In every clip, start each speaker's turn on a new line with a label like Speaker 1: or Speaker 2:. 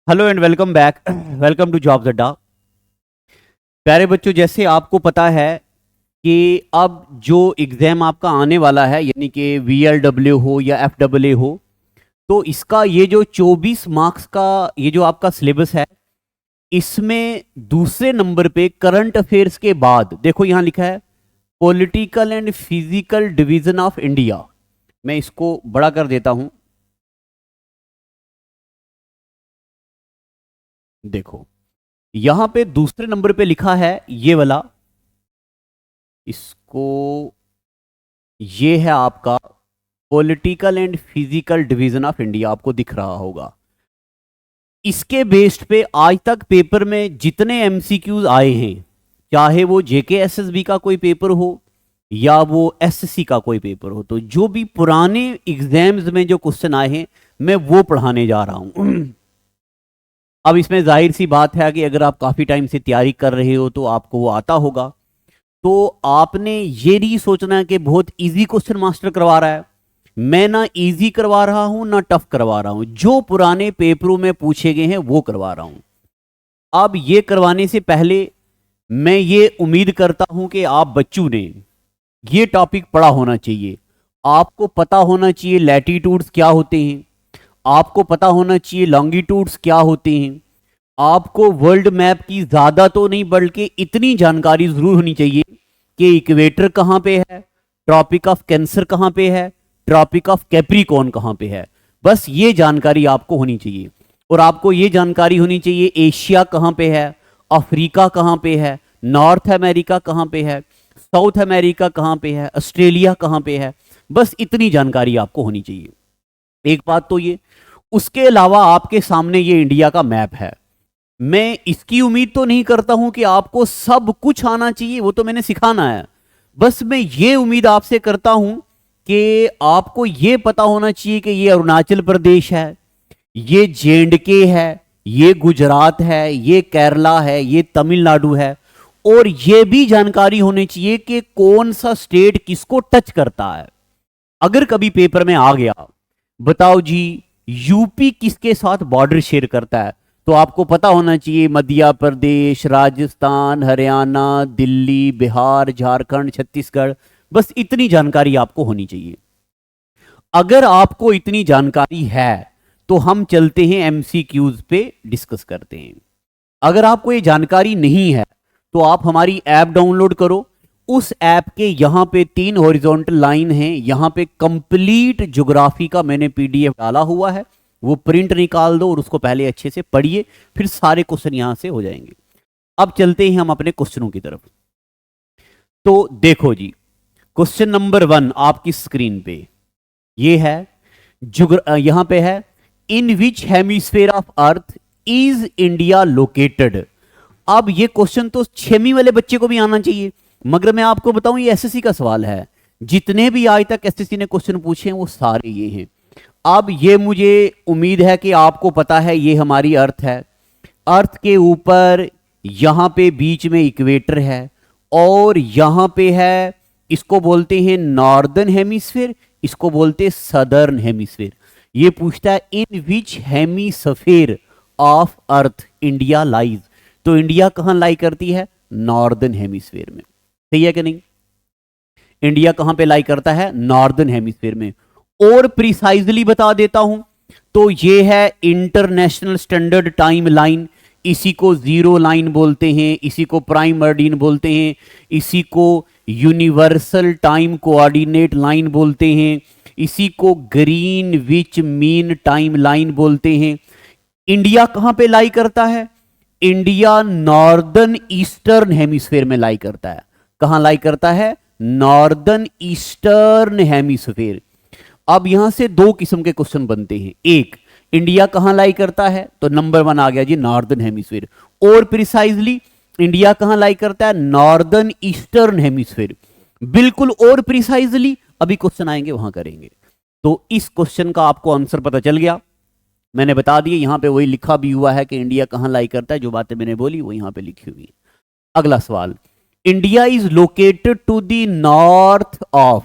Speaker 1: Hello and welcome back. Welcome to Jobs Adda. प्यारे बच्चों, जैसे आपको पता है कि अब जो एग्ज़ाम आपका आने वाला है, यानी कि VLW हो या FAA हो, तो इसका ये जो 24 मार्क्स का ये जो आपका सिलेबस है, इसमें दूसरे नंबर पे करंट अफेयर्स के बाद देखो यहाँ लिखा है political and physical division of India. मैं इसको बड़ा कर देता हूं। देखो यहां पे दूसरे नंबर पे लिखा है ये वाला, इसको, ये है आपका political and physical division of India, आपको दिख रहा होगा। इसके बेस्ड पे आज तक पेपर में जितने एमसीक्यूज आए हैं, चाहे वो JKSSB का कोई पेपर हो या वो SSC का कोई पेपर हो, तो जो भी पुराने एग्जाम्स में जो क्वेश्चन आए हैं मैं वो पढ़ाने जा रहा हूं। अब इसमें जाहिर सी बात है कि अगर आप काफी टाइम से तैयारी कर रहे हो तो आपको वो आता होगा। तो आपने ये नहीं सोचना कि बहुत इजी क्वेश्चन मास्टर करवा रहा है। मैं ना इजी करवा रहा हूं ना टफ करवा रहा हूं, जो पुराने पेपरों में पूछे गए हैं वो करवा रहा हूं। अब ये करवाने से पहले मैं ये उम्मीद करता हूं कि आप बच्चों ने ये टॉपिक पढ़ा होना चाहिए। आपको पता होना चाहिए लैटिट्यूड्स क्या होते हैं, आपको पता होना चाहिए लॉन्गिट्यूड्स क्या होते हैं, आपको वर्ल्ड मैप की ज्यादा तो नहीं बल्कि इतनी जानकारी जरूर होनी चाहिए कि इक्वेटर कहां पे है, ट्रॉपिक ऑफ कैंसर कहां पे है, ट्रॉपिक ऑफ कैप्रिकॉर्न कहां पे है। बस ये जानकारी आपको होनी चाहिए। और आपको ये जानकारी होनी चाहिए एशिया कहां पे है, अफ्रीका कहां पे है, नॉर्थ अमेरिका कहां पे है, साउथ अमेरिका कहां पे है, ऑस्ट्रेलिया कहां पे है। बस इतनी जानकारी आपको होनी चाहिए। एक बात तो ये, उसके अलावा आपके सामने ये इंडिया का मैप है। मैं इसकी उम्मीद तो नहीं करता हूं कि आपको सब कुछ आना चाहिए, वो तो मैंने सिखाना है। बस मैं ये उम्मीद आपसे करता हूं कि आपको ये पता होना चाहिए कि ये अरुणाचल प्रदेश है, ये JNK है, ये गुजरात है, ये केरला है, ये तमिलनाडु है। और ये भी जानकारी होनी चाहिए कि कौन सा स्टेट किसको टच करता है। अगर कभी पेपर में आ गया, बताओ जी यूपी किसके साथ बॉर्डर शेयर करता है, तो आपको पता होना चाहिए मध्य प्रदेश, राजस्थान, हरियाणा, दिल्ली, बिहार, झारखंड, छत्तीसगढ़। बस इतनी जानकारी आपको होनी चाहिए। अगर आपको इतनी जानकारी है तो हम चलते हैं MCQs पे, डिस्कस करते हैं। अगर आपको ये जानकारी नहीं है तो आप हमारी ऐप डाउनलोड करो। उस ऐप के यहां पे 3 हॉरिजॉन्टल लाइन हैं, यहां पे कंप्लीट ज्योग्राफी का मैंने PDF डाला हुआ है, वो प्रिंट निकाल दो और उसको पहले अच्छे से पढ़िए, फिर सारे क्वेश्चन यहां से हो जाएंगे। अब चलते हैं हम अपने क्वेश्चनों की तरफ। तो देखो जी, क्वेश्चन नंबर 1 आपकी स्क्रीन पे ये है। यहां पे है, in which hemisphere of earth is India located. अब ये क्वेश्चन तो 6वीं वाले बच्चे को भी आना चाहिए, मगर मैं आपको बताऊं ये SSC का सवाल है। जितने भी आज तक SSC ने क्वेश्चन पूछे हैं वो सारे ये हैं। अब ये मुझे उम्मीद है कि आपको पता है ये हमारी अर्थ है। अर्थ के ऊपर यहां पे बीच में इक्वेटर है और यहां पे है, इसको बोलते हैं नॉर्दर्न हेमिस्फीयर, इसको बोलते हैं सदर्न हेमिस्फीयर। ये पूछता है in which hemisphere of earth India lies. तो इंडिया कहां लाई करती है? नॉर्दर्न हेमिस्फीयर में। सही है कि नहीं? इंडिया कहां पे लाई करता है? नॉर्दर्न हेमिस्फीयर में। और प्रिसाइजली बता देता हूं तो ये है इंटरनेशनल स्टैंडर्ड टाइम लाइन। इसी को जीरो लाइन बोलते हैं, इसी को प्राइम मर्डियन बोलते हैं, इसी को यूनिवर्सल टाइम कोऑर्डिनेट लाइन बोलते हैं, इसी को green which mean time line बोलते हैं। इंडिया कहां पे लाई करता है? इंडिया नॉर्दर्न ईस्टर्न हेमिस्फीयर में लाई करता है। कहां लाई करता है? Northern eastern hemisphere. अब यहां से 2 किस्म के क्वेश्चन बनते हैं। एक, इंडिया कहां लाई करता है, तो नंबर 1 आ गया जी नॉर्दर्न हेमिस्फीयर। और प्रिसाइजली इंडिया कहां लाई करता है? Northern eastern hemisphere. बिल्कुल और प्रिसाइजली अभी क्वेश्चन आएंगे वहां करेंगे। तो इस क्वेश्चन का आपको आंसर पता चल गया। मैंने बता दिया, यहां पे वही लिखा भी हुआ है कि इंडिया कहां लाई करता है, जो बातें मैंने बोली वो यहां पे लिखी हुई है। अगला सवाल, India is located to the north of.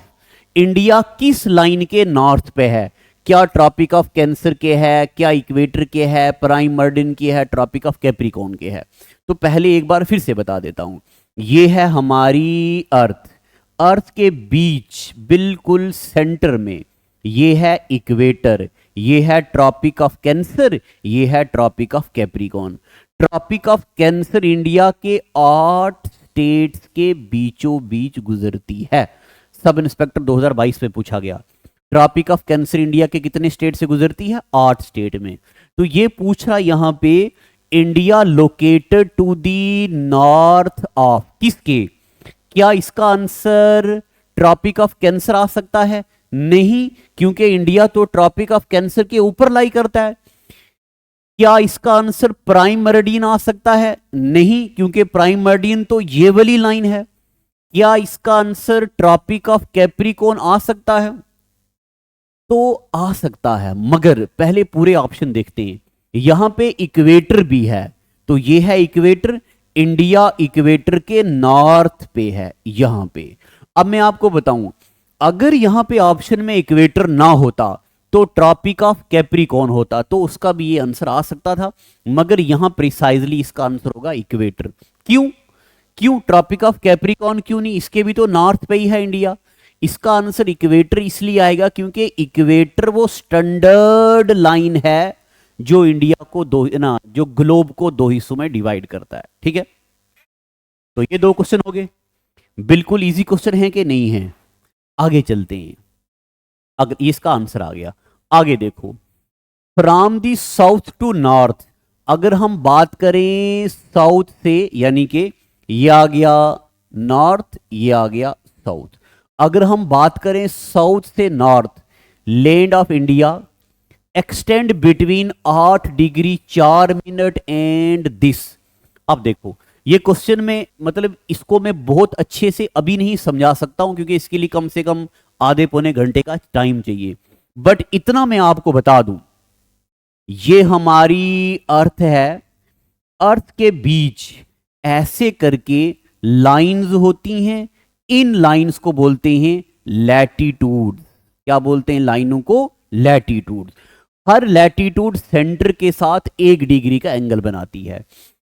Speaker 1: India किस लाइन के नॉर्थ पे है? क्या ट्रॉपिक ऑफ कैंसर के है, क्या इक्वेटर के है, प्राइम मर्डिन के है, ट्रॉपिक ऑफ कैप्रिकॉर्न के है। तो पहले एक बार फिर से बता देता हूं, ये है हमारी अर्थ, अर्थ के बीच बिल्कुल सेंटर में ये है इक्वेटर, ये है ट्रॉपिक ऑफ कैंसर, ये है Tropic of Capricorn. Tropic of Cancer India के 8 स्टेट्स के बीचों बीच गुजरती है। सब इंस्पेक्टर 2022 में पूछा गया, ट्रॉपिक ऑफ कैंसर इंडिया के कितने स्टेट से गुजरती है? 8 स्टेट में। तो ये पूछ रहा यहां पे India located to the north of किसके? क्या इसका आंसर ट्रॉपिक ऑफ कैंसर आ सकता है? नहीं, क्योंकि इंडिया तो ट्रॉपिक ऑफ कैंसर के ऊपर लाई करता है। क्या इसका आंसर प्राइम मेरिडियन आ सकता है? नहीं, क्योंकि प्राइम मेरिडियन तो ये वाली लाइन है। क्या इसका आंसर ट्रॉपिक ऑफ कैप्रिकॉर्न आ सकता है? तो आ सकता है, मगर पहले पूरे ऑप्शन देखते हैं। यहां पे इक्वेटर भी है, तो ये है इक्वेटर, इंडिया इक्वेटर के नॉर्थ पे है यहां पे। अब मैं आपको बताऊं, अगर यहां पे ऑप्शन में इक्वेटर ना होता तो ट्रॉपिक ऑफ कैप्रिकॉर्न होता, तो उसका भी ये आंसर आ सकता था, मगर यहां प्रिसाइजली इसका आंसर होगा इक्वेटर। क्यों? क्यों ट्रॉपिक ऑफ कैप्रिकॉर्न क्यों नहीं? इसके भी तो नॉर्थ पे ही है इंडिया। इसका आंसर इक्वेटर इसलिए आएगा क्योंकि इक्वेटर वो स्टैंडर्ड लाइन है जो इंडिया को जो ग्लोब को 2 हिस्सों में डिवाइड करता है। ठीक है, तो ये 2 क्वेश्चन हो गए, बिल्कुल इजी क्वेश्चन है कि नहीं है? आगे चलते हैं। अगर इसका आंसर आ गया, आगे देखो, from the south to north, अगर हम बात करें साउथ से, यानी कि ये आ गया नॉर्थ, ये आ गया साउथ। अगर हम बात करें साउथ से north, land of India extend between 8 degree 4 minute and this. अब देखो, ये क्वेश्चन में मतलब इसको मैं बहुत अच्छे से अभी नहीं समझा सकता हूं, क्योंकि इसके लिए कम से कम आधे पौने घंटे का टाइम चाहिए। बट इतना मैं आपको बता दूं, ये हमारी अर्थ है, अर्थ के बीच ऐसे करके लाइंस होती हैं, इन लाइंस को बोलते हैं लैटिट्यूड। क्या बोलते हैं? लाइनों को लैटिट्यूड। हर लैटिट्यूड सेंटर के साथ 1 डिग्री का एंगल बनाती है।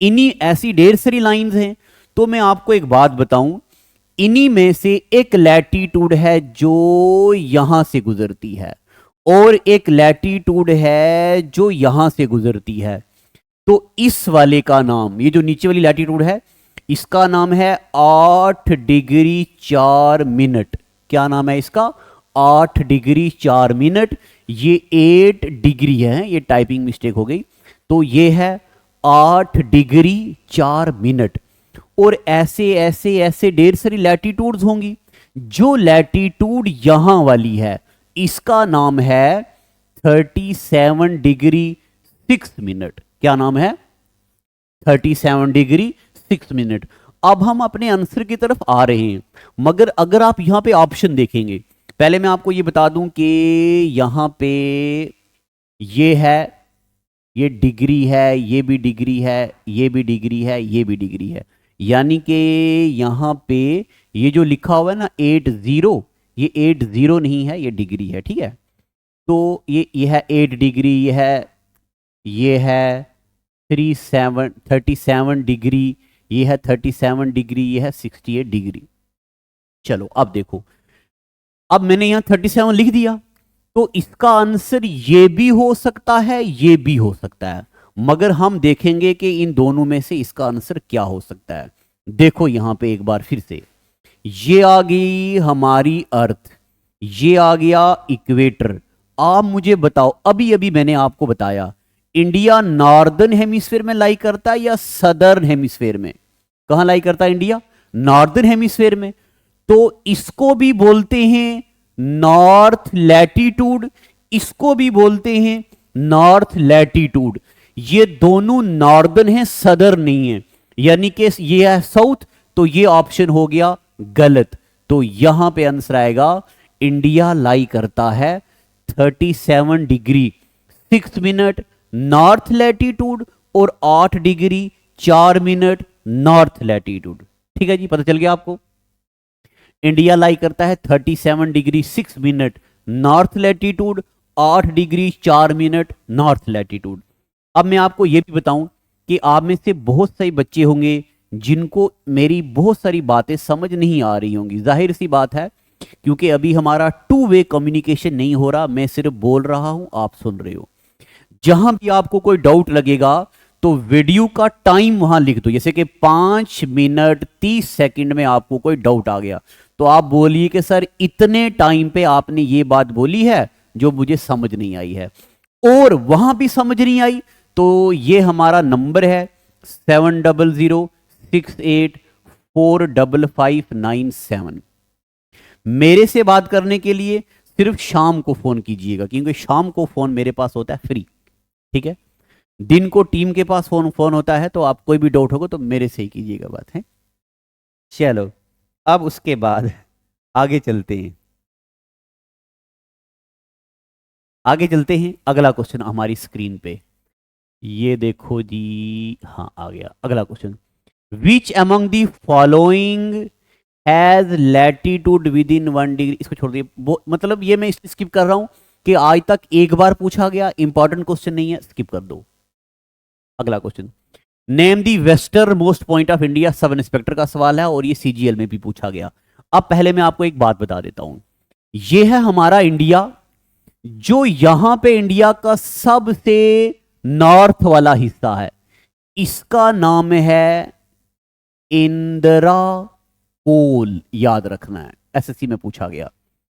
Speaker 1: इन्हीं ऐसी ढेर सारी लाइंस हैं। तो मैं आपको एक बात बताऊं, इन्हीं में से एक लैटिट्यूड है जो यहां से गुजरती है, और एक लैटिट्यूड है जो यहां से गुजरती है। तो इस वाले का नाम, ये जो नीचे वाली लैटिट्यूड है, इसका नाम है 8 डिग्री 4 मिनट। क्या नाम है इसका? 8 डिग्री 4 मिनट। ये 8 डिग्री है, ये टाइपिंग मिस्टेक हो गई, तो ये है 8 डिग्री 4 मिनट। और ऐसे ऐसे ऐसे ढेर सारी लैटिट्यूड्स होंगी। जो लैटिट्यूड यहां वाली है, इसका नाम है 37 डिग्री 6 मिनट। क्या नाम है? 37 डिग्री 6 मिनट। अब हम अपने आंसर की तरफ आ रहे हैं, मगर अगर आप यहां पे ऑप्शन देखेंगे, पहले मैं आपको ये बता दूं कि यहां पे ये है, ये डिग्री है, ये भी डिग्री है, ये भी डिग्री है, ये भी डिग्री है, यानी कि यहां पे ये जो लिखा हुआ है ना 80, ये 80 नहीं है, ये डिग्री है। ठीक है, तो ये है 8 डिग्री, ये है 37 डिग्री, ये है 37 डिग्री, ये है 68 डिग्री। चलो अब देखो, अब मैंने यहां 37 लिख दिया, तो इसका आंसर ये भी हो सकता है, ये भी हो सकता है, मगर हम देखेंगे कि इन दोनों में से इसका आंसर क्या हो सकता है। देखो यहां पे एक बार फिर से, ये आ गई हमारी अर्थ, ये आ गया इक्वेटर। आप मुझे बताओ, अभी अभी मैंने आपको बताया इंडिया नॉर्दर्न हेमिस्फेयर में लाई करता है या सदर्न हेमिस्फेयर में? कहां लाई करता है इंडिया? नॉर्दर्न हेमिस्फेयर में। तो इसको भी बोलते हैं नॉर्थ लैटिट्यूड, इसको भी बोलते हैं नॉर्थ लैटिट्यूड। ये दोनों नॉर्दर्न है, सदर्न नहीं है, यानी कि ये है साउथ, तो ये ऑप्शन हो गया गलत। तो यहां पे आंसर आएगा इंडिया लाई करता है 37 डिग्री 6 मिनट नॉर्थ लैटिट्यूड और 8 डिग्री 4 मिनट नॉर्थ लैटिट्यूड। ठीक है जी, पता चल गया आपको? इंडिया लाई करता है 37 degree 6 minute north latitude 8 degree 4 minute north latitude. अब मैं आपको यह भी बताऊं कि आप में से बहुत सारे बच्चे होंगे जिनको मेरी बहुत सारी बातें समझ नहीं आ रही होंगी। जाहिर सी बात है, क्योंकि अभी हमारा 2 वे कम्युनिकेशन नहीं हो रहा, मैं सिर्फ बोल रहा हूं, आप सुन रहे हो। जहां भी आपको कोई डाउट लगेगा तो वीडियो का टाइम वहां लिख दो, जैसे कि 5 मिनट 30 सेकंड में आपको कोई डाउट आ गया तो आप बोलिए कि सर इतने टाइम पे आपने ये बात बोली है जो मुझे समझ नहीं आई है, और वहां भी समझ नहीं आई तो ये हमारा नंबर है 7006845597। मेरे से बात करने के लिए सिर्फ शाम को फोन कीजिएगा, क्योंकि शाम को फोन मेरे पास होता है फ्री, ठीक है। दिन को टीम के पास फोन होता है, तो आप कोई भी डाउट होगा तो मेरे से ही कीजिएगा बात, है। चलो अब उसके बाद आगे चलते हैं, अगला क्वेश्चन हमारी स्क्रीन पे ये देखो जी, हाँ आ गया अगला question. Which among the following has latitude with in 1 degree. इसको छोड़ दिए, मतलब ये मैं स्किप कर रहा हूं कि आज तक एक बार पूछा गया, इंपॉर्टेंट क्वेश्चन नहीं है, स्किप कर दो। अगला question, name the western most point of India, sub inspector का सवाल है और ये सीजीएल में भी पूछा गया। अब पहले मैं आपको एक बात बता देता हूं, ये है हमारा इंडिया, जो यहां पे इंडिया का सबसे नॉर्थ वाला हिस्सा है, इसका नाम है इंदिरा कोल। याद रखना है, एसएससी में पूछा गया,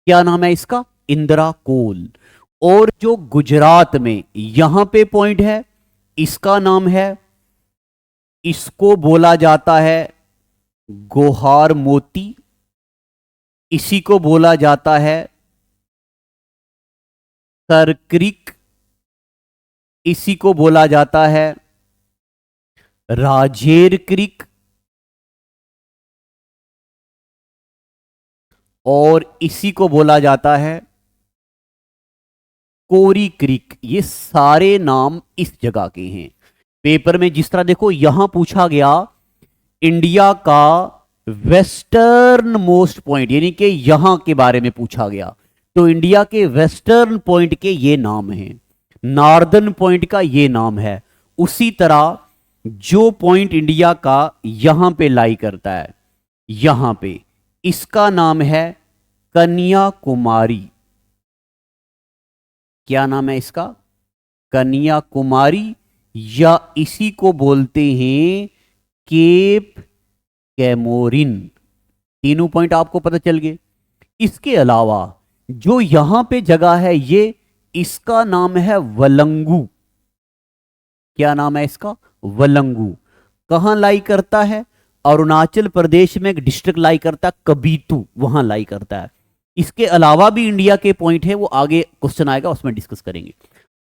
Speaker 1: क्या नाम है इसका, इंदिरा कोल। और जो गुजरात में यहां पे पॉइंट है, इसका नाम है, इसको बोला जाता है गोहार मोती, इसी को बोला जाता है सरक्रिक, इसी को बोला जाता है राजेर क्रिक, और इसी को बोला जाता है कोरी क्रिक। ये सारे नाम इस जगह के हैं। पेपर में जिस तरह देखो यहां पूछा गया इंडिया का वेस्टर्न मोस्ट पॉइंट, यानी कि यहां के बारे में पूछा गया, तो इंडिया के वेस्टर्न पॉइंट के ये नाम हैं, नॉर्दर्न पॉइंट का ये नाम है। उसी तरह जो पॉइंट इंडिया का यहां पे लाई करता है, यहां पे, इसका नाम है कन्याकुमारी। क्या नाम है इसका, कन्याकुमारी, या इसी को बोलते हैं केप कैमोरिन। तीनों पॉइंट आपको पता चल गए। इसके अलावा जो यहां पे जगह है, ये इसका नाम है वलंगू। क्या नाम है इसका, वलंगू। कहां लाई करता है, अरुणाचल प्रदेश में एक डिस्ट्रिक्ट लाई करता है कबीतू, वहां लाई करता है। इसके अलावा भी इंडिया के पॉइंट है, वो आगे क्वेश्चन आएगा उसमें डिस्कस करेंगे।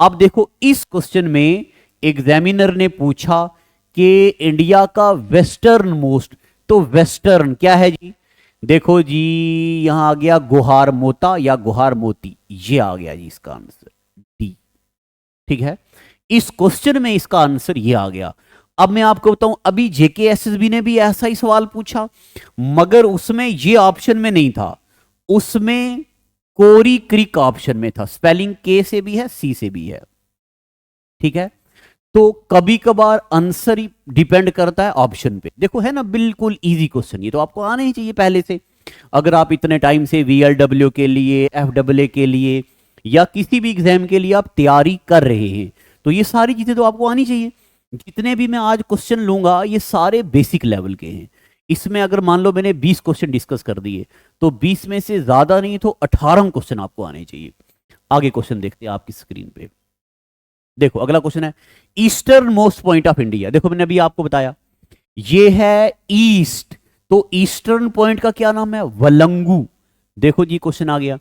Speaker 1: अब देखो इस क्वेश्चन में एग्जामिनर ने पूछा कि इंडिया का वेस्टर्न मोस्ट, तो वेस्टर्न क्या है जी, देखो जी यहां आ गया गुहार मोता या गुहार मोती, ये आ गया जी इसका आंसर डी, ठीक है। इस क्वेश्चन में इसका आंसर ये आ गया। अब मैं आपको बताऊं, अभी जेकेएसएसबी ने भी ऐसा ही सवाल पूछा, मगर उसमें ये ऑप्शन में नहीं था, उसमें कोरी क्रिक ऑप्शन में था। स्पेलिंग के से भी है, सी से भी है, ठीक है। तो कभी कभार आंसर ही डिपेंड करता है ऑप्शन पे। देखो है ना, बिल्कुल इजी क्वेश्चन, ये तो आपको आना ही चाहिए पहले से। अगर आप इतने टाइम से वीएलडब्ल्यू के लिए, एफडब्ल्यू के लिए, या किसी भी एग्जाम के लिए आप तैयारी कर रहे हैं, तो ये सारी चीजें तो आपको आनी चाहिए। जितने भी मैं आज क्वेश्चन लूंगा ये सारे बेसिक लेवल के हैं। इसमें अगर मान लो मैंने 20 क्वेश्चन डिस्कस कर दिए, तो 20 में से ज्यादा नहीं तो 18 क्वेश्चन आपको आने चाहिए। आगे क्वेश्चन देखते हैं आपकी स्क्रीन पे। देखो अगला क्वेश्चन है eastern most point of India. देखो मैंने अभी आपको बताया ये है ईस्ट, तो ईस्टर्न पॉइंट का क्या नाम है, वलंगू। देखो जी क्वेश्चन आ गया,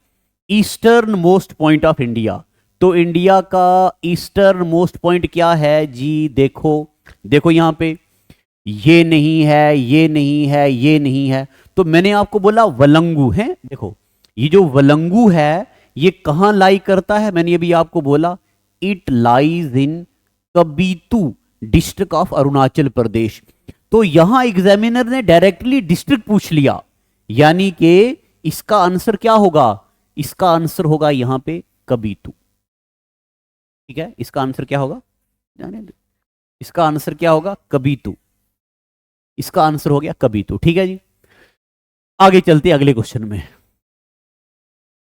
Speaker 1: eastern most point of India, तो इंडिया का ईस्टर्न मोस्ट पॉइंट क्या है जी, देखो देखो यहां पे ये नहीं है, ये नहीं है, ये नहीं है, तो मैंने आपको बोला वलंगू है। देखो ये जो वलंगू है ये कहां लाई करता है, मैंने अभी आपको बोला it lies in Kibithu district of Arunachal Pradesh. तो यहां एग्जामिनर ने डायरेक्टली डिस्ट्रिक्ट पूछ लिया, यानी कि इसका आंसर क्या होगा, इसका आंसर होगा यहां पे कबीतू। ठीक है, इसका आंसर क्या होगा, जाने दो। इसका आंसर क्या होगा, कबीतू। इसका आंसर हो गया कबीतू। ठीक है जी, आगे चलते अगले क्वेश्चन में।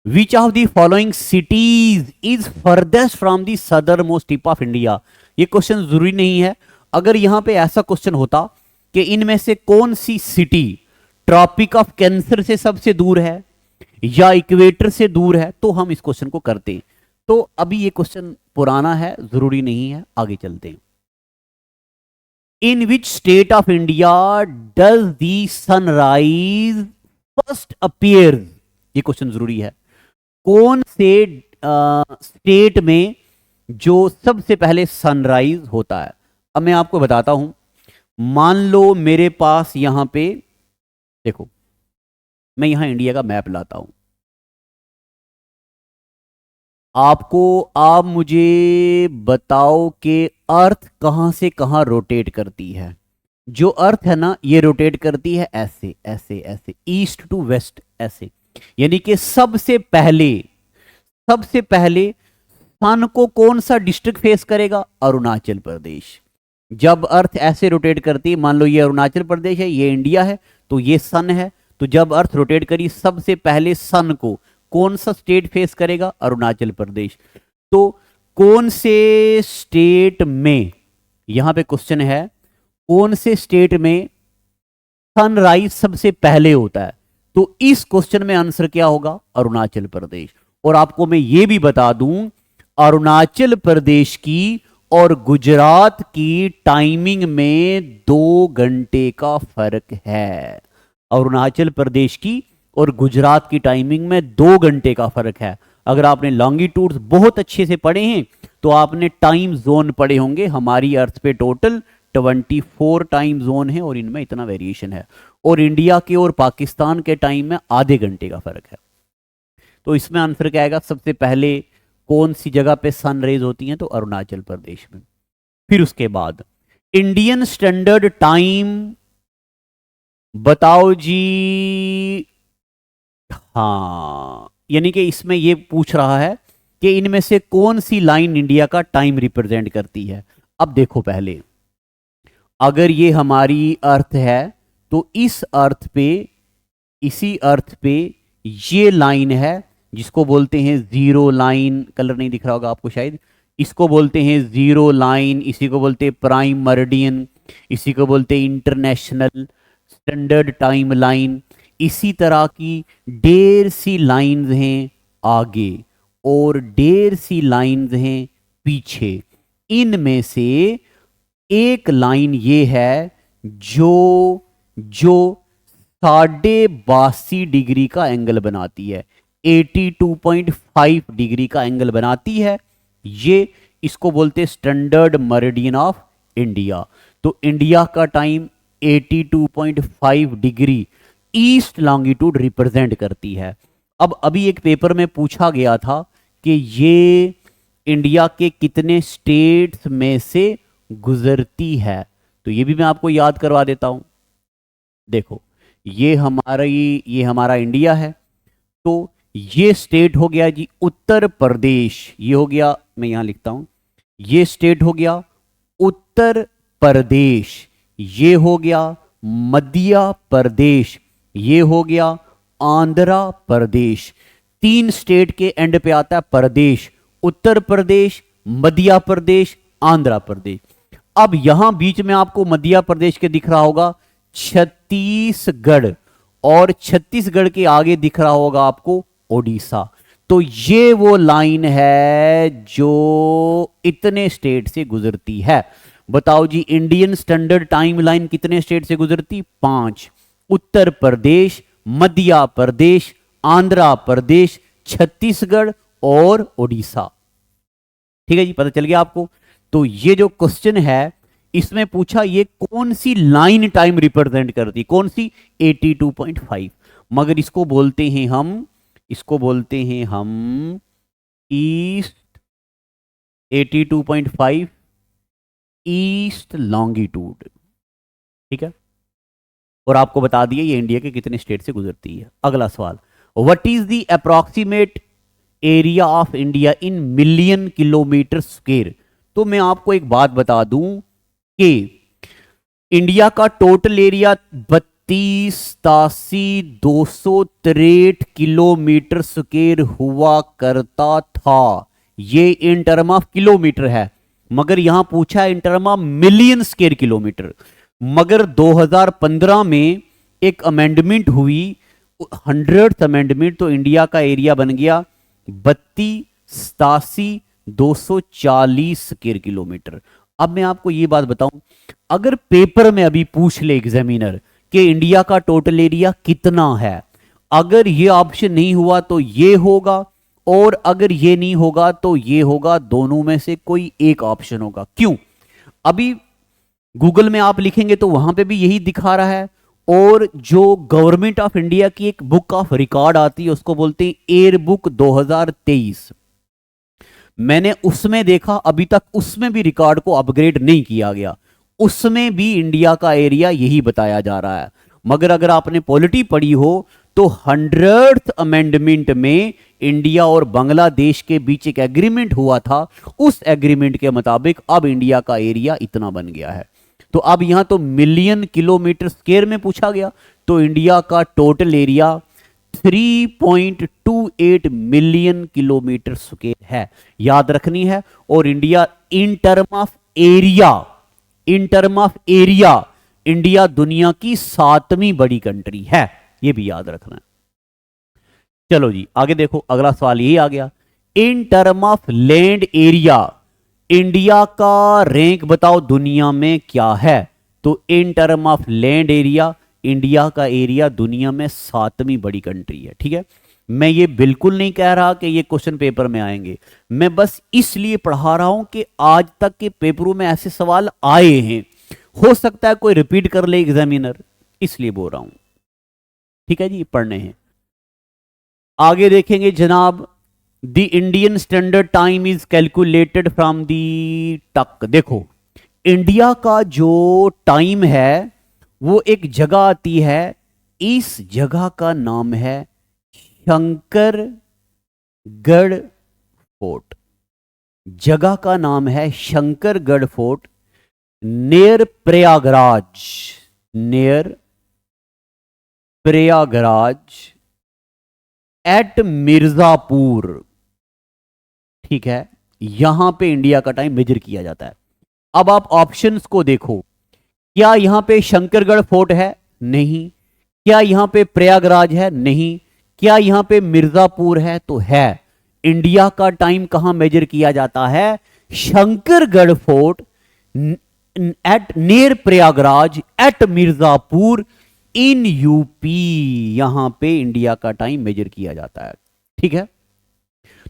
Speaker 1: विच of the following cities is farthest from the सदर मोस्ट टिप ऑफ इंडिया। ये क्वेश्चन जरूरी नहीं है, अगर यहां पे ऐसा क्वेश्चन होता कि इनमें से कौन सी सिटी ट्रॉपिक ऑफ कैंसर से सबसे दूर है या इक्वेटर से दूर है, तो हम इस क्वेश्चन को करते। तो अभी ये क्वेश्चन पुराना है, जरूरी नहीं है, आगे चलते हैं। In which state of India does the sunrise first appear. ये क्वेश्चन जरूरी है, कौन से स्टेट में जो सबसे पहले सनराइज होता है। अब मैं आपको बताता हूं, मान लो मेरे पास यहां पे देखो, मैं यहां इंडिया का मैप लाता हूं, आपको, आप मुझे बताओ कि अर्थ कहां से कहां रोटेट करती है। जो अर्थ है ना, ये रोटेट करती है ऐसे ऐसे ऐसे, ईस्ट टू वेस्ट ऐसे, यानी कि सबसे पहले सन को कौन सा डिस्ट्रिक्ट फेस करेगा, अरुणाचल प्रदेश। जब अर्थ ऐसे रोटेट करती है, मान लो ये अरुणाचल प्रदेश है, ये इंडिया है, तो ये सन है, तो जब अर्थ रोटेट करी सबसे पहले सन को कौन सा स्टेट फेस करेगा, अरुणाचल प्रदेश। तो कौन से स्टेट में, यहां पे क्वेश्चन है, कौन से स्टेट में सनराइज सबसे पहले होता है, तो इस क्वेश्चन में आंसर क्या होगा, अरुणाचल प्रदेश। और आपको मैं ये भी बता दूं, अरुणाचल प्रदेश की और गुजरात की टाइमिंग में 2 घंटे का फर्क है। अरुणाचल प्रदेश की और गुजरात की टाइमिंग में 2 घंटे का फर्क है। अगर आपने लॉन्गिट्यूड्स बहुत अच्छे से पढ़े हैं तो आपने टाइम जोन पढ़े होंगे। हमारी अर्थ पे टोटल 24 टाइम जोन है और इनमें इतना वेरिएशन है, और इंडिया के और पाकिस्तान के टाइम में आधे घंटे का फर्क है। तो इसमें आंसर क्या आएगा, सबसे पहले कौन सी जगह पे सन रेज होती हैं, तो अरुणाचल प्रदेश में। फिर उसके बाद इंडियन स्टैंडर्ड टाइम बताओ जी। हाँ, यानी कि इसमें यह पूछ रहा है कि इनमें से कौन सी लाइन इंडिया का टाइम रिप्रेजेंट करती है। अब देखो, पहले अगर ये हमारी अर्थ है तो इस अर्थ पे, इसी अर्थ पे ये लाइन है जिसको बोलते हैं जीरो लाइन, कलर नहीं दिख रहा होगा आपको शायद, इसको बोलते हैं जीरो लाइन, इसी को बोलते हैं प्राइम मर्डियन, इसी को बोलते हैं इंटरनेशनल स्टैंडर्ड टाइम लाइन। इसी तरह की ढेर सी लाइंस हैं आगे और ढेर सी लाइंस हैं पीछे। इनमें से एक लाइन ये है जो जो 82.5 डिग्री का एंगल बनाती है, 82.5 डिग्री का एंगल बनाती है। ये इसको बोलते हैं स्टैंडर्ड मेरिडियन ऑफ इंडिया। तो इंडिया का time 82.5 degree east longitude represent करती है। अब अभी एक पेपर में पूछा गया था कि ये इंडिया के कितने स्टेट्स में से गुजरती है, तो ये भी मैं आपको याद करवा देता हूं। देखो, ये हमारा इंडिया है, तो ये स्टेट हो गया जी उत्तर प्रदेश, ये हो गया, मैं यहां लिखता हूं, ये स्टेट हो गया उत्तर प्रदेश, ये हो गया मध्य प्रदेश, ये हो गया आंध्र प्रदेश। 3 स्टेट के एंड पे आता है प्रदेश, उत्तर प्रदेश, मध्य प्रदेश, आंध्र प्रदेश। अब यहां बीच में आपको मध्य प्रदेश के दिख रहा होगा छत्तीसगढ़, और छत्तीसगढ़ के आगे दिख रहा होगा आपको ओडिशा। तो ये वो लाइन है जो इतने स्टेट से गुजरती है। बताओ जी, इंडियन स्टैंडर्ड टाइम लाइन कितने स्टेट से गुजरती, 5, उत्तर प्रदेश, मध्य प्रदेश, आंध्र प्रदेश, छत्तीसगढ़ और ओडिशा। ठीक है जी, पता चल गया आपको। तो ये जो क्वेश्चन है इसमें पूछा ये कौन सी लाइन टाइम रिप्रेजेंट करती, कौन सी, 82.5, मगर इसको बोलते हैं हम ईस्ट 82.5 ईस्ट लॉन्गिट्यूड। ठीक है, और आपको बता दिए ये इंडिया के कितने स्टेट से गुजरती है। अगला सवाल, what is the approximate area of India in million kilometre square. तो मैं आपको एक बात बता दूं कि इंडिया का टोटल एरिया 32,82,263 किलोमीटर स्क्वायर हुआ करता था। ये इन टर्म ऑफ किलोमीटर है, मगर यहां पूछा है in term of million square kilometre. मगर 2015 में एक अमेंडमेंट हुई, 100th अमेंडमेंट, तो इंडिया का एरिया बन गया 32,87,240 स्क्वायर किलोमीटर। अब मैं आपको ये बात बताऊं, अगर पेपर में अभी पूछ ले एग्जामिनर कि इंडिया का टोटल एरिया कितना है, अगर ये ऑप्शन नहीं हुआ तो ये होगा, और अगर ये नहीं होगा तो ये होगा, दोनों में से कोई एक ऑप्शन होगा। क्यों? अभी गूगल में आप लिखेंगे तो वहां पे भी यही दिखा रहा है, और जो गवर्नमेंट ऑफ इंडिया की एक बुक ऑफ रिकॉर्ड आती है उसको बोलते हैं एयर बुक 2023। मैंने उसमें देखा, अभी तक उसमें भी रिकॉर्ड को अपग्रेड नहीं किया गया, उसमें भी इंडिया का एरिया यही बताया जा रहा है। मगर अगर आपने पॉलिटी पढ़ी हो तो 100th अमेंडमेंट में इंडिया और बांग्लादेश के बीच एक एग्रीमेंट हुआ था, उस एग्रीमेंट के मुताबिक अब इंडिया का एरिया इतना बन गया है। तो अब यहां तो मिलियन किलोमीटर स्क्वायर में पूछा गया, तो इंडिया का total area 3.28 million kilometre square है, याद रखनी है। और India in term of area, in term of area India दुनिया की 7वीं बड़ी कंट्री है, यह भी याद रखना है। चलो जी आगे देखो, अगला सवाल यही आ गया, in term of land area India का रैंक बताओ दुनिया में क्या है। तो in term of land area India का एरिया दुनिया में 7वीं बड़ी कंट्री है। ठीक है, मैं ये बिल्कुल नहीं कह रहा कि ये क्वेश्चन पेपर में आएंगे, मैं बस इसलिए पढ़ा रहा हूं कि आज तक के पेपरों में ऐसे सवाल आए हैं, हो सकता है कोई रिपीट कर ले एग्जामिनर, इसलिए बोल रहा हूं। ठीक है जी, पढ़ने हैं। आगे देखेंगे जनाब, the Indian standard time is calculated from the टक। देखो इंडिया का जो टाइम है वो एक जगह आती है, इस जगह का नाम है शंकरगढ़ फोर्ट। जगह का नाम है Shankargarh Fort, near Prayagraj, near Prayagraj at Mirzapur. ठीक है, यहां पे इंडिया का टाइम मेजर किया जाता है। अब आप ऑप्शंस को देखो, क्या यहां पे शंकरगढ़ फोर्ट है? नहीं। क्या यहां पे प्रयागराज है? नहीं। क्या यहां पे मिर्जापुर है? तो है। इंडिया का टाइम कहां मेजर किया जाता है? Shankargarh Fort at near Prayagraj at Mirzapur in UP, यहां पे इंडिया का टाइम मेजर किया जाता है। ठीक है,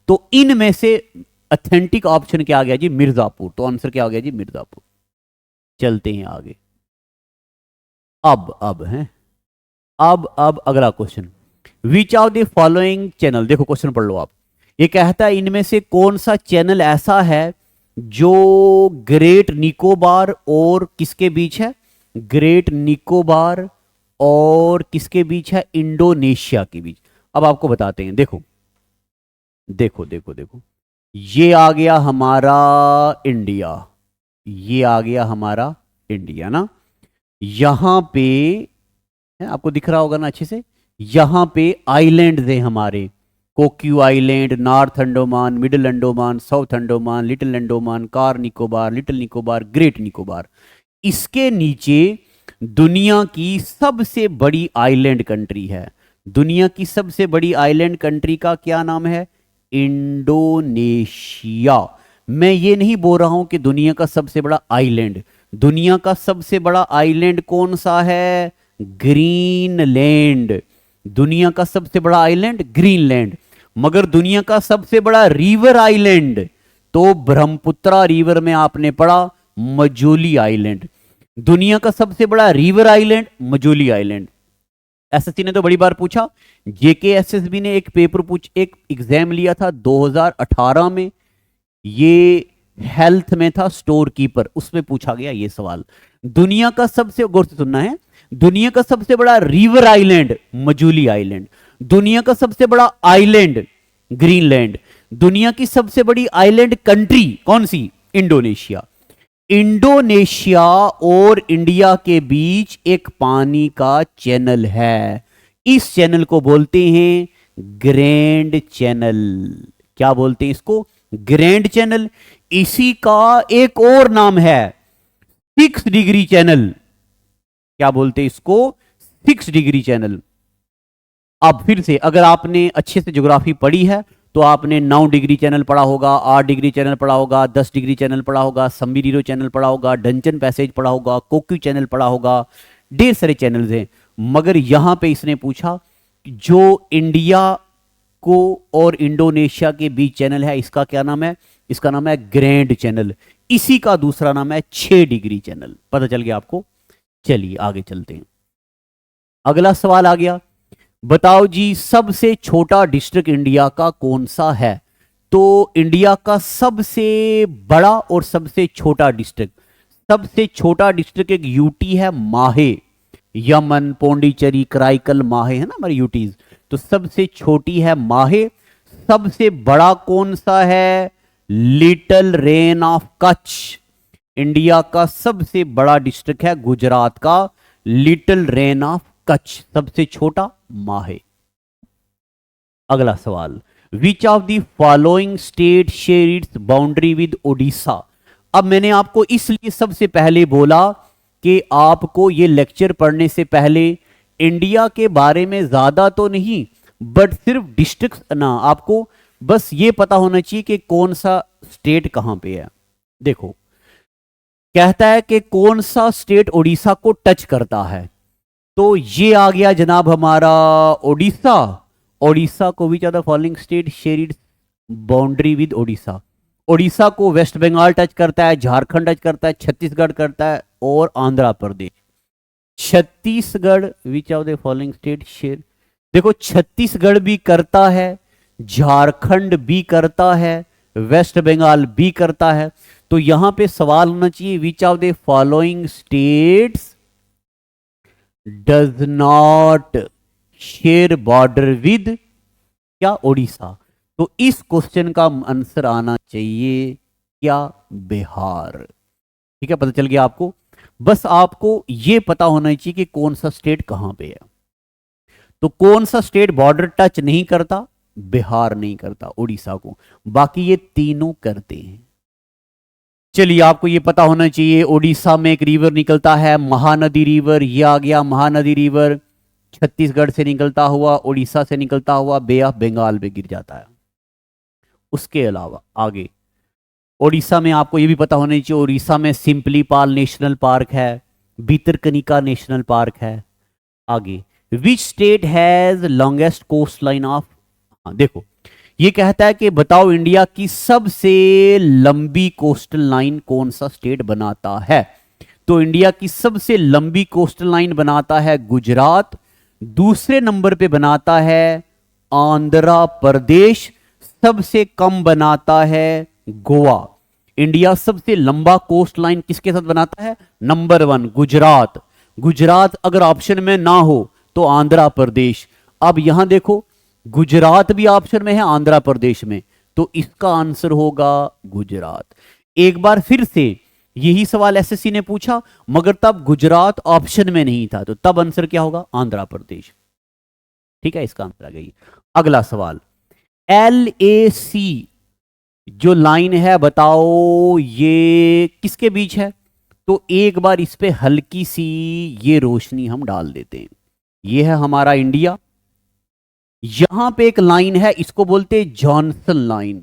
Speaker 1: तो इनमें से ऑथेंटिक ऑप्शन क्या आ गया जी? मिर्जापुर। तो आंसर क्या आ गया जी? मिर्जापुर। चलते हैं आगे। अब हैं, अब अगला question, which of the following channel, देखो क्वेश्चन पढ़ लो आप। ये कहता है इनमें से कौन सा चैनल ऐसा है जो ग्रेट निकोबार और किसके बीच है? ग्रेट निकोबार और किसके बीच है? इंडोनेशिया के बीच। अब आपको बताते हैं, देखो देखो देखो देखो, ये आ गया हमारा इंडिया, ये आ गया हमारा इंडिया ना, यहां पे आपको दिख रहा होगा ना अच्छे से, यहां पे आइलैंड थे हमारे, Coco island, north Andaman, middle Andaman, south Andaman, little Andaman, car Nicobar, little Nicobar, great Nicobar. इसके नीचे दुनिया की सबसे बड़ी आइलैंड कंट्री है। दुनिया की सबसे बड़ी आइलैंड कंट्री का क्या नाम है? इंडोनेशिया। मैं ये नहीं बोल रहा हूं कि दुनिया का सबसे बड़ा आइलैंड, दुनिया का सबसे बड़ा आइलैंड कौन सा है? ग्रीनलैंड। दुनिया का सबसे बड़ा आइलैंड ग्रीनलैंड। मगर दुनिया का सबसे बड़ा रिवर आइलैंड तो ब्रह्मपुत्रा रिवर में आपने पढ़ा मजोली आइलैंड। दुनिया का सबसे बड़ा रिवर आइलैंड मजोली आइलैंड। एसएससी ने तो बड़ी बार पूछा, जेके एसएसबी ने एक पेपर एक एग्जाम लिया था 2018 में, ये हेल्थ में था, स्टोर कीपर, उसमें पूछा गया ये सवाल। दुनिया का सबसे, गौर से सुनना है, दुनिया का सबसे बड़ा रिवर आइलैंड मजूली आइलैंड, दुनिया का सबसे बड़ा आइलैंड ग्रीनलैंड। दुनिया की सबसे बड़ी आइलैंड कंट्री कौन सी? इंडोनेशिया। इंडोनेशिया और इंडिया के बीच एक पानी का चैनल है, इस चैनल को बोलते हैं ग्रैंड चैनल। क्या बोलते हैं इसको? Grand channel. इसी का एक और नाम है 6 डिग्री चैनल। क्या बोलते हैं इसको? 6 डिग्री चैनल। अब फिर से, अगर आपने अच्छे से ज्योग्राफी पढ़ी है तो आपने 9 डिग्री चैनल पढ़ा होगा, 8 डिग्री चैनल पढ़ा होगा, 10 डिग्री चैनल पढ़ा होगा, सम्बीरिरो चैनल पढ़ा होगा, डंचन पैसेज पढ़ा होगा, कोक्यू चैनल पढ़ा होगा। ढेर सारे चैनल्स हैं। मगर यहां पे इसने पूछा जो इंडिया को और इंडोनेशिया के बीच चैनल है, इसका क्या नाम है? इसका नाम है ग्रैंड चैनल। इसी का दूसरा नाम है 6 डिग्री चैनल। पता चल गया आपको? चलिए आगे चलते हैं। अगला सवाल आ गया, बताओ जी सबसे छोटा डिस्ट्रिक्ट इंडिया का कौन सा है? तो इंडिया का सबसे बड़ा और सबसे छोटा डिस्ट्रिक्ट, सबसे छोटा डिस्ट्रिक्ट एक यूटी है माहे। यमन, पौंडीचेरी, कराईकल, माहे है ना हमारे यूटीज। तो सबसे छोटी है माहे। सबसे बड़ा कौन सा है? Little rain of Kutch. India का सबसे बड़ा डिस्ट्रिक्ट है गुजरात का लिटिल रेन ऑफ कच्छ। सबसे छोटा माहे। अगला सवाल, विच of the following state share its boundary with Odisha? अब मैंने आपको इसलिए सबसे पहले बोला कि आपको ये लेक्चर पढ़ने से पहले इंडिया के बारे में ज्यादा तो नहीं, बट सिर्फ डिस्ट्रिक्ट ना, आपको बस ये पता होना चाहिए कि कौन सा स्टेट कहां पे है। देखो, कहता है कि कौन सा स्टेट ओडिशा को टच करता है, तो ये आ गया जनाब हमारा ओडिशा। ओडिशा को which are the following state share its boundary with Odisha? Odisha को वेस्ट बंगाल टच करता है, झारखंड टच करता है, छत्तीसगढ़ करता है और Andhra Pradesh. Chhattisgarh, which of the following state share? देखो, छत्तीसगढ़ भी करता है, झारखंड भी करता है, वेस्ट बंगाल भी करता है। तो यहां पे सवाल होना चाहिए विच of the following states does not share border with क्या? ओडिशा। तो इस क्वेश्चन का आंसर आना चाहिए क्या? बिहार। ठीक है, पता चल गया आपको? बस आपको यह पता होना चाहिए कि कौन सा स्टेट कहां पे है। तो कौन सा स्टेट बॉर्डर टच नहीं करता? बिहार नहीं करता उड़ीसा को, बाकी ये तीनों करते हैं। चलिए, आपको ये पता होना चाहिए उड़ीसा में एक रिवर निकलता है महानदी रिवर। ये आ गया महानदी रिवर, छत्तीसगढ़ से निकलता हुआ, उड़ीसा से निकलता हुआ बे ऑफ बंगाल में गिर जाता है। उसके अलावा आगे उड़ीसा में आपको ये भी पता होना चाहिए, उड़ीसा में सिंपलीपाल नेशनल पार्क है, भीतरकनिका नेशनल पार्क है। आगे, which state has longest coast line of? देखो, ये कहता है कि बताओ इंडिया की सबसे लंबी कोस्टल लाइन कौन सा स्टेट बनाता है? तो इंडिया की सबसे लंबी कोस्टल लाइन बनाता है गुजरात, दूसरे नंबर पे बनाता है आंध्र प्रदेश, सबसे कम बनाता है गोवा। इंडिया सबसे लंबा कोस्ट लाइन किसके साथ बनाता है? नंबर 1 गुजरात। गुजरात अगर ऑप्शन में ना हो तो आंध्र प्रदेश। अब यहां देखो, गुजरात भी ऑप्शन में है, आंध्र प्रदेश में, तो इसका आंसर होगा गुजरात। एक बार फिर से यही सवाल एसएससी ने पूछा, मगर तब गुजरात ऑप्शन में नहीं था, तो तब आंसर क्या होगा? आंध्र प्रदेश। ठीक है, इसका आंसर आ गई। अगला सवाल, LAC जो लाइन है, बताओ ये किसके बीच है? तो एक बार इस पे हल्की सी ये रोशनी हम डाल देते हैं। ये है हमारा इंडिया, यहां पे एक लाइन है, इसको बोलते हैं जॉनसन लाइन।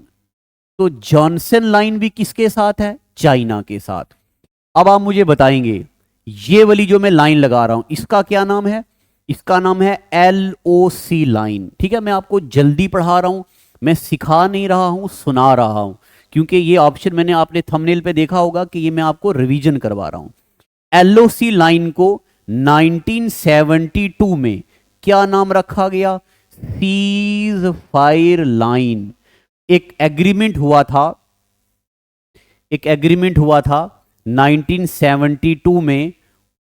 Speaker 1: तो जॉनसन लाइन भी किसके साथ है? चाइना के साथ। अब आप मुझे बताएंगे, ये वाली जो मैं लाइन लगा रहा हूं, इसका क्या नाम है? इसका नाम है LOC लाइन। ठीक है, मैं आपको जल्दी पढ़ा रहा हूं, मैं सिखा नहीं रहा हूं, सुना रहा हूं, क्योंकि ये ऑप्शन मैंने आपने थंबनेल पे देखा होगा कि ये मैं आपको रिवीजन करवा रहा हूं। LOC लाइन को 1972 में क्या नाम रखा गया? Cease fire line. एक एग्रीमेंट हुआ था, एक एग्रीमेंट हुआ था 1972 में।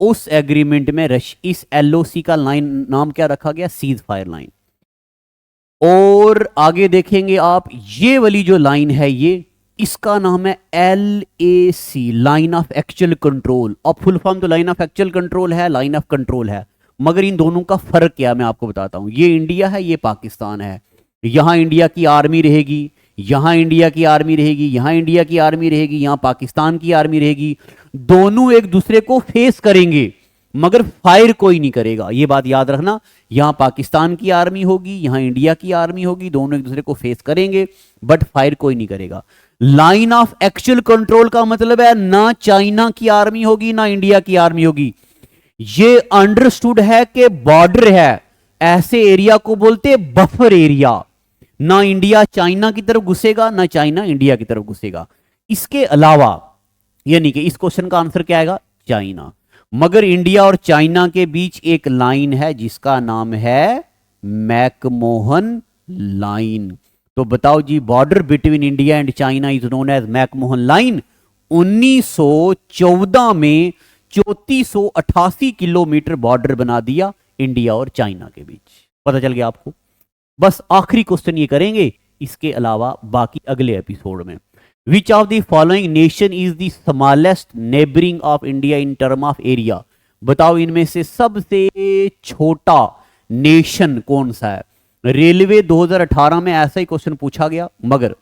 Speaker 1: उस एग्रीमेंट में इस LOC का लाइन नाम क्या रखा गया? Cease fire line. और आगे देखेंगे आप, ये वाली जो लाइन है ये, इसका नाम है LAC, line of actual control. और फुल फॉर्म तो लाइन ऑफ एक्चुअल कंट्रोल है, लाइन ऑफ कंट्रोल है, मगर इन दोनों का फर्क क्या मैं आपको बताता हूं। ये इंडिया है, ये पाकिस्तान है। यहां इंडिया की आर्मी रहेगी, यहां इंडिया की आर्मी रहेगी, यहां इंडिया की आर्मी रहेगी, यहां पाकिस्तान की आर्मी रहेगी। दोनों एक दूसरे को फेस करेंगे मगर फायर कोई नहीं करेगा, ये बात याद रखना। यहां पाकिस्तान की आर्मी होगी, यहां इंडिया की आर्मी होगी, दोनों एक दूसरे को फेस करेंगे बट फायर कोई नहीं करेगा। लाइन ऑफ एक्चुअल कंट्रोल का मतलब है ना चाइना की आर्मी होगी ना इंडिया की आर्मी होगी। ये अंडरस्टूड है कि बॉर्डर है, ऐसे एरिया को बोलते बफर एरिया। ना इंडिया चाइना की तरफ घुसेगा, ना चाइना इंडिया की तरफ घुसेगा। इसके अलावा यानी कि इस क्वेश्चन का आंसर क्या आएगा, चाइना। मगर इंडिया और चाइना के बीच एक लाइन है जिसका नाम है मैकमोहन लाइन। तो बताओ जी, border between India and China is known as McMahon line. 1914 में 3488 किलोमीटर बॉर्डर बना दिया इंडिया और चाइना के बीच। पता चल गया आपको। बस आखिरी क्वेश्चन ये करेंगे, इसके अलावा बाकी अगले एपिसोड में। विच of the following nation is the smallest neighbouring of India in term of area. बताओ इनमें से सबसे छोटा नेशन कौन सा है। रेलवे 2018 में ऐसा ही क्वेश्चन पूछा गया, मगर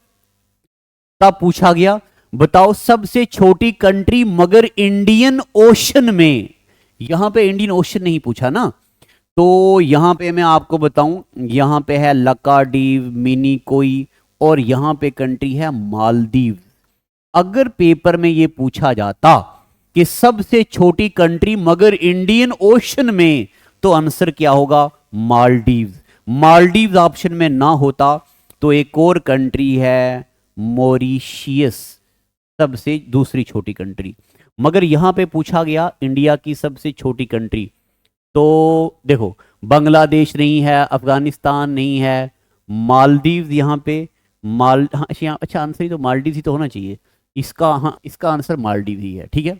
Speaker 1: तब पूछा गया बताओ सबसे छोटी कंट्री मगर इंडियन ओशन में। यहां पे इंडियन ओशन नहीं पूछा ना, तो यहां पे मैं आपको बताऊं, यहां पे है लकाडीव, मिनिकोई, और यहां पे कंट्री है मालदीव। अगर पेपर में ये पूछा जाता कि सबसे छोटी कंट्री मगर इंडियन ओशन में, तो आंसर क्या होगा, मालदीव। मालदीव ऑप्शन में ना होता तो एक और कंट्री है मॉरिशियस, सबसे दूसरी छोटी कंट्री। मगर यहां पे पूछा गया इंडिया की सबसे छोटी कंट्री, तो देखो बांग्लादेश नहीं है, अफगानिस्तान नहीं है, मालदीव यहां पे हाँ, अच्छा आंसर ही तो मालदीव ही तो होना चाहिए इसका। हाँ, इसका आंसर मालदीव ही है, ठीक है।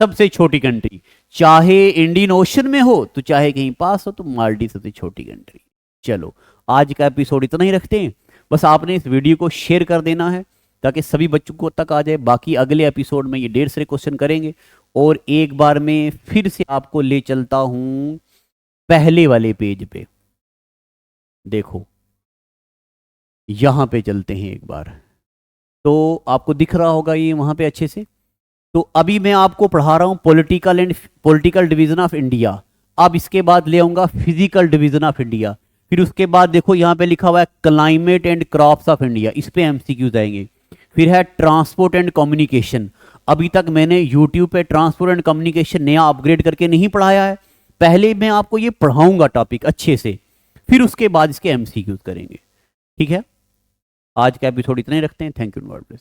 Speaker 1: सबसे छोटी कंट्री, चाहे इंडियन ओशन में हो तो चाहे कहीं पास हो, तो मालदीव सबसे छोटी कंट्री। चलो आज का एपिसोड इतना ही रखते हैं। बस आपने इस वीडियो को शेयर कर देना है ताकि सभी बच्चों को तक आ जाए। बाकी अगले एपिसोड में ये ढेर सारे क्वेश्चन करेंगे। और एक बार में फिर से आपको ले चलता हूं पहले वाले पेज पे। देखो यहां पे चलते हैं एक बार, तो आपको दिख रहा होगा ये वहां पे अच्छे से। तो अभी मैं आपको पढ़ा रहा हूं पॉलिटिकल डिवीजन ऑफ इंडिया। अब इसके बाद ले आऊंगा फिजिकल डिवीजन ऑफ इंडिया। फिर उसके बाद देखो यहां पे लिखा हुआ है climate and crops of India, इस पे एमसीक्यूज आएंगे। फिर है ट्रांसपोर्ट एंड कम्युनिकेशन। अभी तक मैंने यूट्यूब पे ट्रांसपोर्ट एंड कम्युनिकेशन नया अपग्रेड करके नहीं पढ़ाया है, पहले मैं आपको ये पढ़ाऊंगा टॉपिक अच्छे से, फिर उसके बाद इसके एमसीक्यूज करेंगे, ठीक है। आज का एपिसोड इतना ही रखते हैं। Thank you, God bless.